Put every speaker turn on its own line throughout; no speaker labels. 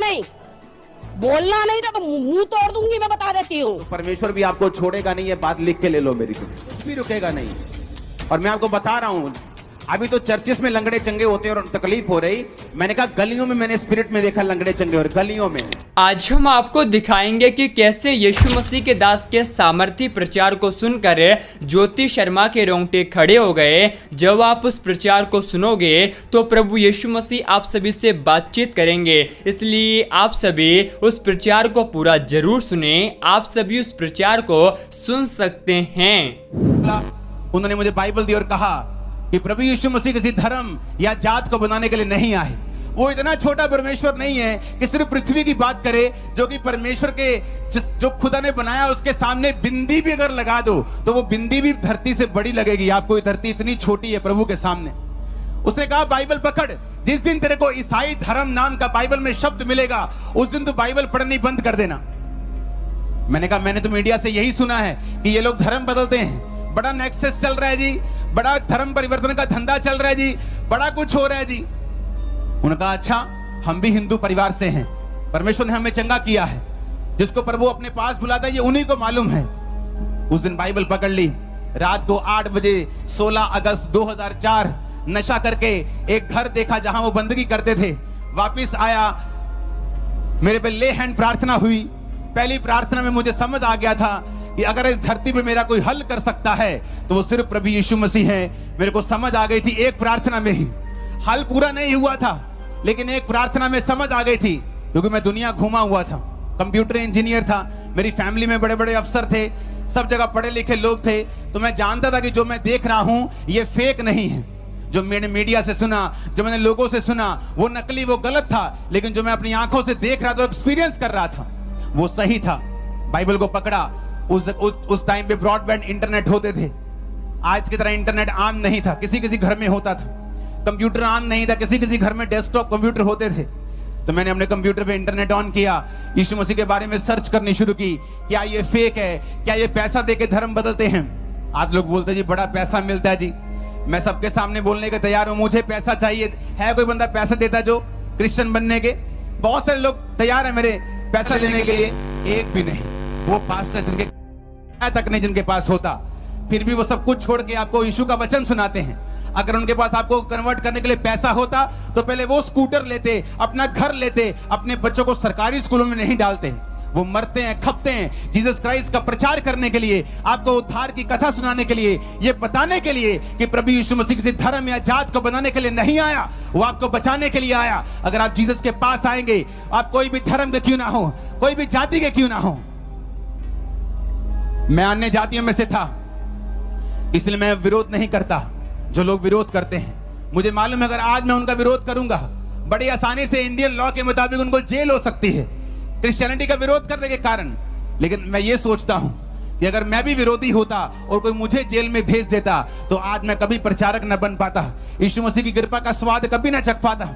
नहीं, बोलना नहीं था तो मुंह तोड़ दूंगी, मैं बता देती हूँ।
परमेश्वर भी आपको छोड़ेगा नहीं, ये बात लिख के ले लो मेरी, कुछ भी रुकेगा नहीं। और मैं आपको बता रहा हूँ, अभी तो चर्चिस में लंगड़े चंगे होते हैं और तकलीफ हो रही, मैंने कहा गलियों में मैंने स्पिरिट में देखा लंगड़े चंगे और गलियों में।
आज हम आपको दिखाएंगे कि कैसे यीशु मसीह के दास के सामर्थी प्रचार को सुनकर ज्योति शर्मा के रोंगटे खड़े हो गए। जब आप उस प्रचार को सुनोगे तो प्रभु यीशु मसीह आप सभी से बातचीत करेंगे, इसलिए आप सभी उस प्रचार को पूरा जरूर सुने। आप सभी उस प्रचार को सुन सकते हैं।
उन्होंने मुझे बाइबल दी और कहा कि प्रभु यीशु मसीह किसी धर्म या जात को बनाने के लिए नहीं आए। वो इतना छोटा परमेश्वर नहीं है कि सिर्फ पृथ्वी की बात करे, जो कि परमेश्वर के जो खुदा ने बनाया उसके सामने बिंदी भी अगर लगा दो तो वो बिंदी भी धरती से बड़ी लगेगी। आपको ये धरती इतनी छोटी है प्रभु के सामने। उसने कहा बाइबल पकड़, जिस दिन तेरे को ईसाई धर्म नाम का बाइबल में शब्द मिलेगा उस दिन तू बाइबल पढ़नी बंद कर देना। मैंने कहा मैंने तो मीडिया से यही सुना है कि ये लोग धर्म बदलते हैं, बड़ा नेक्सस चल रहा है जी, बड़ा धर्म परिवर्तन का धंधा चल रहा है जी, बड़ा कुछ हो रहा है जी। उन्होंने कहा अच्छा, हम भी हिंदू परिवार से हैं, परमेश्वर ने हमें चंगा किया है, जिसको प्रभु अपने पास बुलाता है ये उन्हीं को मालूम है। उस दिन बाइबल पकड़ ली, रात को 8 बजे 16 अगस्त 2004 नशा करके एक घर देखा जहां वो बंदगी करते थे। वापिस आया, मेरे पे ले हैंड प्रार्थना हुई। पहली प्रार्थना में मुझे समझ आ गया था कि अगर इस धरती पे मेरा कोई हल कर सकता है तो वो सिर्फ प्रभु यीशु मसीह है। मेरे को समझ आ गई थी एक प्रार्थना में ही, हल पूरा नहीं हुआ था लेकिन एक प्रार्थना में समझ आ गई थी, क्योंकि मैं दुनिया घूमा हुआ था, कंप्यूटर इंजीनियर था, मेरी फैमिली में बड़े बड़े अफसर थे, सब जगह पढ़े लिखे लोग थे, तो मैं जानता था कि जो मैं देख रहा हूं ये फेक नहीं है। जो मैंने मीडिया से सुना, जो मैंने लोगों से सुना, वो नकली, वो गलत था, लेकिन जो मैं अपनी आंखों से देख रहा था, एक्सपीरियंस कर रहा था, वो सही था। बाइबल को पकड़ा। उस टाइम पे ब्रॉडबैंड इंटरनेट होते थे, आज की तरह इंटरनेट आम नहीं था, किसी किसी घर में होता था। कंप्यूटर आम नहीं था, किसी किसी घर में डेस्कटॉप कंप्यूटर होते थे। तो मैंने अपने कंप्यूटर पे इंटरनेट ऑन किया, यीशु मसीह के बारे में सर्च करनी शुरू की। क्या ये फेक है? क्या ये पैसा देके धर्म बदलते हैं? आज लोग बोलते हैं जी बड़ा पैसा मिलता है जी। मैं सबके सामने बोलने के तैयार हूं, मुझे पैसा चाहिए। है कोई बंदा पैसा देता जो क्रिश्चियन बनने के? बहुत सारे लोग तैयार है मेरे पैसा लेने के लिए, एक भी नहीं। वो पास्टर जिनके तक नहीं जिनके पास होता, फिर भी वो सब कुछ छोड़ के आपको यीशु का वचन सुनाते हैं। अगर उनके पास आपको कन्वर्ट करने के लिए पैसा होता तो पहले वो स्कूटर लेते, अपना घर लेते, अपने बच्चों को सरकारी स्कूलों में नहीं डालते। वो मरते हैं, खपते हैं जीसस क्राइस्ट का प्रचार करने के लिए, आपको उद्धार की कथा सुनाने के लिए, ये बताने के लिए कि प्रभु यीशु मसीह किसी धर्म या जात को बनाने के लिए नहीं आया, वो आपको बचाने के लिए आया। अगर आप जीसस के पास आएंगे, आप कोई भी धर्म के क्यों ना हो, कोई भी जाति के क्यों ना हो। मैं अन्य जातियों में से था, इसलिए मैं विरोध नहीं करता जो लोग विरोध करते हैं। मुझे मालूम है अगर आज मैं उनका विरोध करूंगा, बड़ी आसानी से इंडियन लॉ के मुताबिक उनको जेल हो सकती है क्रिश्चियनिटी का विरोध करने के कारण। लेकिन मैं ये सोचता हूं कि अगर मैं भी विरोधी होता और कोई मुझे जेल में भेज देता तो आज मैं कभी प्रचारक न बन पाता, यीशु मसीह की कृपा का स्वाद कभी ना चख पाता।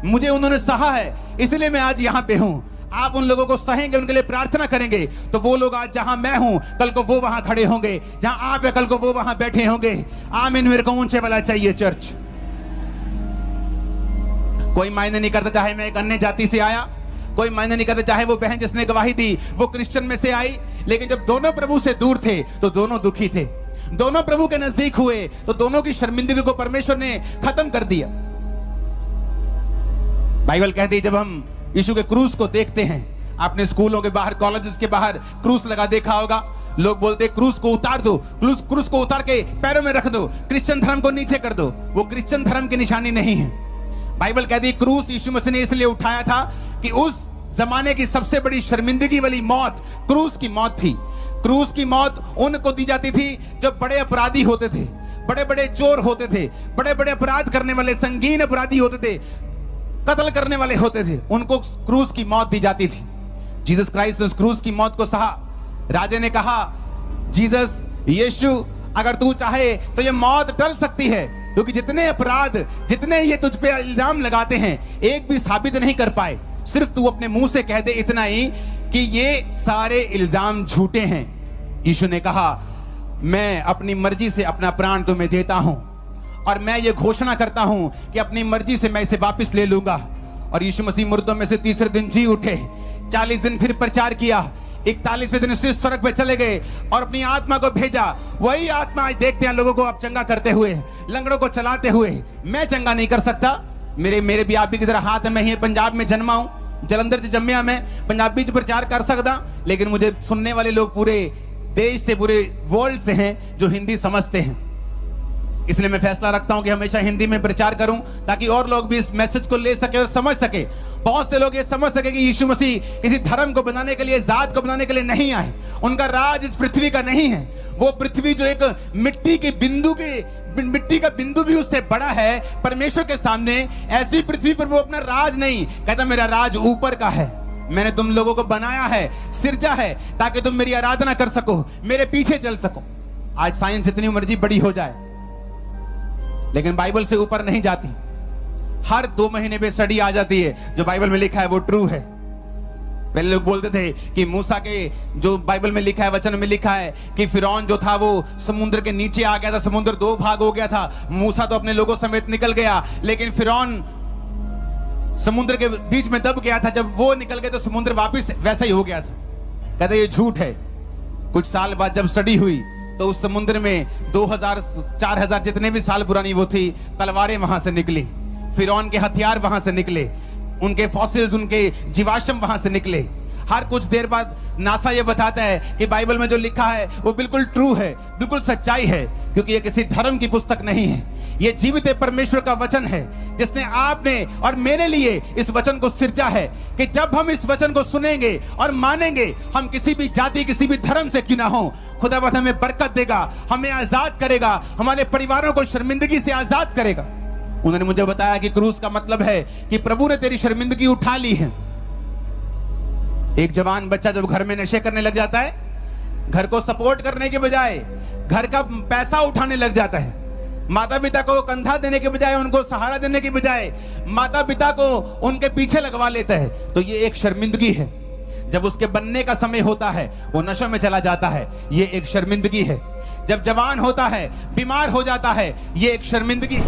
मुझे उन्होंने सहा है, इसलिए मैं आज यहाँ पे हूँ। आप उन लोगों को सहेंगे, उनके लिए प्रार्थना करेंगे तो वो लोग आज जहां मैं हूं कल को वो वहां खड़े होंगे, जहां आप है कल को वो वहां बैठे होंगे। आमीन। मेरे को ऊंचे वाला चाहिए चर्च। कोई मायने नहीं करता चाहे मैं एक अन्य जाति से आया, कोई मायने नहीं करता चाहे वो बहन जिसने गवाही दी वो क्रिश्चियन में से आई, लेकिन जब दोनों प्रभु से दूर थे तो दोनों दुखी थे। दोनों प्रभु के नजदीक हुए तो दोनों की शर्मिंदगी को परमेश्वर ने खत्म कर दिया। बाइबल कहती है जब हम यीशु के क्रूस को देखते हैं, आपने स्कूलों के बाहर, कॉलेजेस के बाहर क्रूस लगा देखा होगा। लोग बोलते हैं क्रूस को उतार दो, क्रूस को उतार के पैरों में रख दो, क्रिश्चियन धर्म को नीचे कर दो। वो क्रिश्चियन धर्म की निशानी नहीं है। बाइबल कहती है क्रूस यीशु मसीह ने इसलिए उठाया था कि उस जमाने की सबसे बड़ी शर्मिंदगी वाली मौत क्रूस की मौत थी। क्रूस की मौत उनको दी जाती थी जो बड़े अपराधी होते थे, बड़े बड़े चोर होते थे, बड़े बड़े अपराध करने वाले संगीन अपराधी होते थे, कत्ल करने वाले होते थे, उनको क्रूस की मौत दी जाती थी। जीसस क्राइस्ट ने उस क्रूस की मौत को सहा। राजे ने कहा जीसस, यीशु, अगर तू चाहे तो ये मौत टल सकती है, क्योंकि जितने अपराध, जितने ये तुझ पे इल्जाम लगाते हैं, एक भी साबित नहीं कर पाए। सिर्फ तू अपने मुंह से कह दे इतना ही कि ये सारे इल्जाम झूठे हैं। यीशु ने कहा मैं अपनी मर्जी से अपना प्राण तुम्हें देता हूं और मैं ये घोषणा करता हूं कि अपनी मर्जी से मैं इसे वापस ले लूंगा। और यीशु मसीह मुर्दों में से तीसरे दिन जी उठे। 40 दिन फिर प्रचार किया। 41वें दिन उसी स्वर्ग पे चले गए और अपनी आत्मा को भेजा। वही आत्मा आज देखते हैं लोगों को आप चंगा करते हुए, लंगड़ों को चलाते हुए। मैं चंगा नहीं कर सकता, मेरे भी आप भी की तरह हाथ है। मैं ही पंजाब में जन्मा हूं, जलंधर से जम्मिया, मैं पंजाबी च प्रचार कर सकता, लेकिन मुझे सुनने वाले लोग पूरे देश से, पूरे वर्ल्ड से हैं जो हिंदी समझते हैं। इसलिए मैं फैसला रखता हूं कि हमेशा हिंदी में प्रचार करूं ताकि और लोग भी इस मैसेज को ले सके और समझ सके। बहुत से लोग ये समझ सके कि यीशु मसीह किसी धर्म को बनाने के लिए, जात को बनाने के लिए नहीं आए। उनका राज इस पृथ्वी का नहीं है। वो पृथ्वी जो एक मिट्टी का बिंदु भी उससे बड़ा है परमेश्वर के सामने, ऐसी पृथ्वी पर वो अपना राज नहीं कहता, मेरा राज ऊपर का है। मैंने तुम लोगों को बनाया है, सिरजा है, ताकि तुम मेरी आराधना कर सको, मेरे पीछे चल सको। आज साइंस जितनी मर्जी बड़ी हो जाए, लेकिन बाइबल से ऊपर नहीं जाती। हर 2 महीने पे स्टडी आ जाती है, जो बाइबल में लिखा है वो ट्रू है। पहले लोग बोलते थे कि मूसा के, जो बाइबल में लिखा है, वचन में लिखा है कि फिरौन जो था वो समुद्र के नीचे आ गया था, समुद्र 2 भाग हो गया था। मूसा तो अपने लोगों समेत निकल गया, लेकिन फिरौन समुद्र के बीच में दब गया था। जब वो निकल गए तो समुद्र वापस वैसा ही हो गया था। कहते ये झूठ है। कुछ साल बाद जब स्टडी हुई तो उस समुद्र में 2000 4000 जितने भी साल पुरानी वो थी, तलवारें वहां से निकली, फिरौन के हथियार वहां से निकले, उनके फॉसिल्स, उनके जीवाश्म वहां से निकले। हर कुछ देर बाद नासा ये बताता है कि बाइबल में जो लिखा है वो बिल्कुल ट्रू है, बिल्कुल सच्चाई है, क्योंकि ये किसी धर्म की पुस्तक नहीं है। ये जीवित परमेश्वर का वचन है, जिसने आपने और मेरे लिए इस वचन को सिरजा है कि जब हम इस वचन को सुनेंगे और मानेंगे, हम किसी भी जाति, किसी भी धर्म से क्यों ना हो, खुदावंद हमें बरकत देगा, हमें आजाद करेगा, हमारे परिवारों को शर्मिंदगी से आजाद करेगा। उन्होंने मुझे बताया कि क्रूस का मतलब है कि प्रभु ने तेरी शर्मिंदगी उठा ली है। एक जवान बच्चा जब घर में नशे करने लग जाता है, घर को सपोर्ट करने के बजाय घर का पैसा उठाने लग जाता है। माता पिता को कंधा देने के बजाय, उनको सहारा देने के बजाय माता पिता को उनके पीछे लगवा लेता है, तो ये एक शर्मिंदगी है। जब उसके बनने का समय होता है वो नशे में चला जाता है, ये एक शर्मिंदगी है। जब जवान होता है, बीमार हो जाता है, ये एक शर्मिंदगी।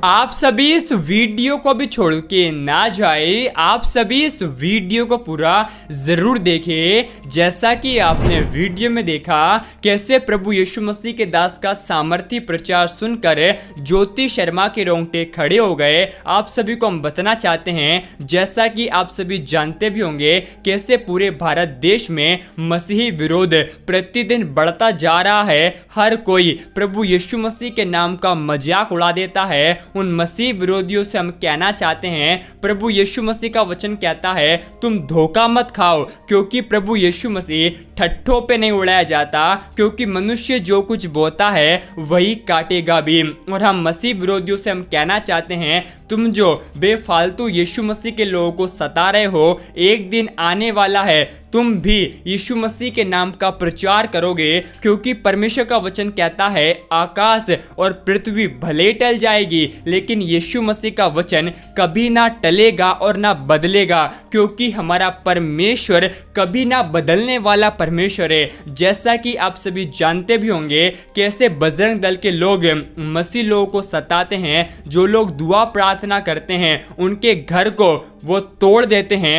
आप सभी इस वीडियो को भी छोड़ के ना जाए, आप सभी इस वीडियो को पूरा जरूर देखें। जैसा कि आपने वीडियो में देखा कैसे प्रभु यीशु मसीह के दास का सामर्थी प्रचार सुनकर ज्योति शर्मा के रोंगटे खड़े हो गए। आप सभी को हम बताना चाहते हैं, जैसा कि आप सभी जानते भी होंगे, कैसे पूरे भारत देश में मसीही विरोध प्रतिदिन बढ़ता जा रहा है। हर कोई प्रभु यीशु मसीह के नाम का मजाक उड़ा देता है। उन मसीह विरोधियों से हम कहना चाहते हैं, प्रभु यीशु मसीह का वचन कहता है तुम धोखा मत खाओ, क्योंकि प्रभु यीशु मसीह ठट्ठों पे नहीं उड़ाया जाता, क्योंकि मनुष्य जो कुछ बोता है वही काटेगा भी। और हम मसीह विरोधियों से हम कहना चाहते हैं, तुम जो बेफालतू यीशु मसीह के लोगों को सता रहे हो, एक दिन आने वाला है तुम भी यीशु मसीह के नाम का प्रचार करोगे, क्योंकि परमेश्वर का वचन कहता है आकाश और पृथ्वी भले टल जाएगी, लेकिन यीशु मसीह का वचन कभी ना टलेगा और ना बदलेगा, क्योंकि हमारा परमेश्वर कभी ना बदलने वाला परमेश्वर है। जैसा कि आप सभी जानते भी होंगे कैसे बजरंग दल के लोग मसीह लोगों को सताते हैं। जो लोग दुआ प्रार्थना करते हैं उनके घर को वो तोड़ देते हैं।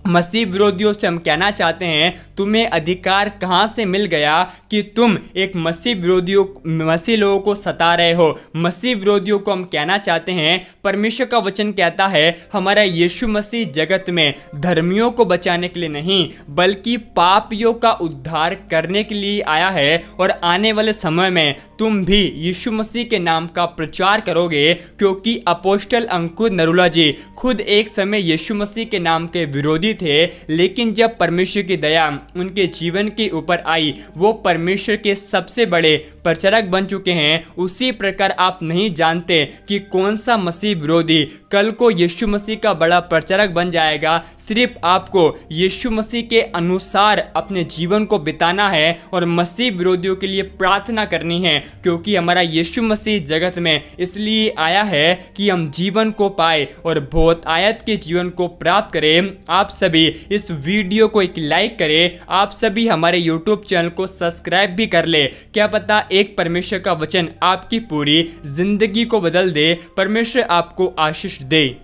मसीह विरोधियों से हम कहना चाहते हैं, तुम्हें अधिकार कहाँ से मिल गया कि तुम एक मसीह लोगों को सता रहे हो। मसीह विरोधियों को हम कहना चाहते हैं, परमेश्वर का वचन कहता है हमारा यीशु मसीह जगत में धर्मियों को बचाने के लिए नहीं, बल्कि पापियों का उद्धार करने के लिए आया है। और आने वाले समय में तुम भी यीशु मसीह के नाम का प्रचार करोगे, क्योंकि अपोस्टल अंकुर नरूला जी खुद एक समय यीशु मसीह के नाम के विरोधी थे, लेकिन जब परमेश्वर की दया उनके जीवन के ऊपर आई, वो परमेश्वर के सबसे बड़े प्रचारक बन चुके हैं। उसी प्रकार आप नहीं जानते कि कौन सा मसीह विरोधी कल को यीशु मसीह का बड़ा प्रचारक बन जाएगा। सिर्फ आपको यीशु मसीह के अनुसार अपने जीवन को बिताना है और मसीह विरोधियों के लिए प्रार्थना करनी है, क्योंकि हमारा यीशु मसीह जगत में इसलिए आया है कि हम जीवन को पाए और बहुत आयत के जीवन को प्राप्त करें। आप सभी इस वीडियो को एक लाइक करें, आप सभी हमारे YouTube चैनल को सब्सक्राइब भी कर ले। क्या पता एक परमेश्वर का वचन आपकी पूरी जिंदगी को बदल दे। परमेश्वर आपको आशीष दे।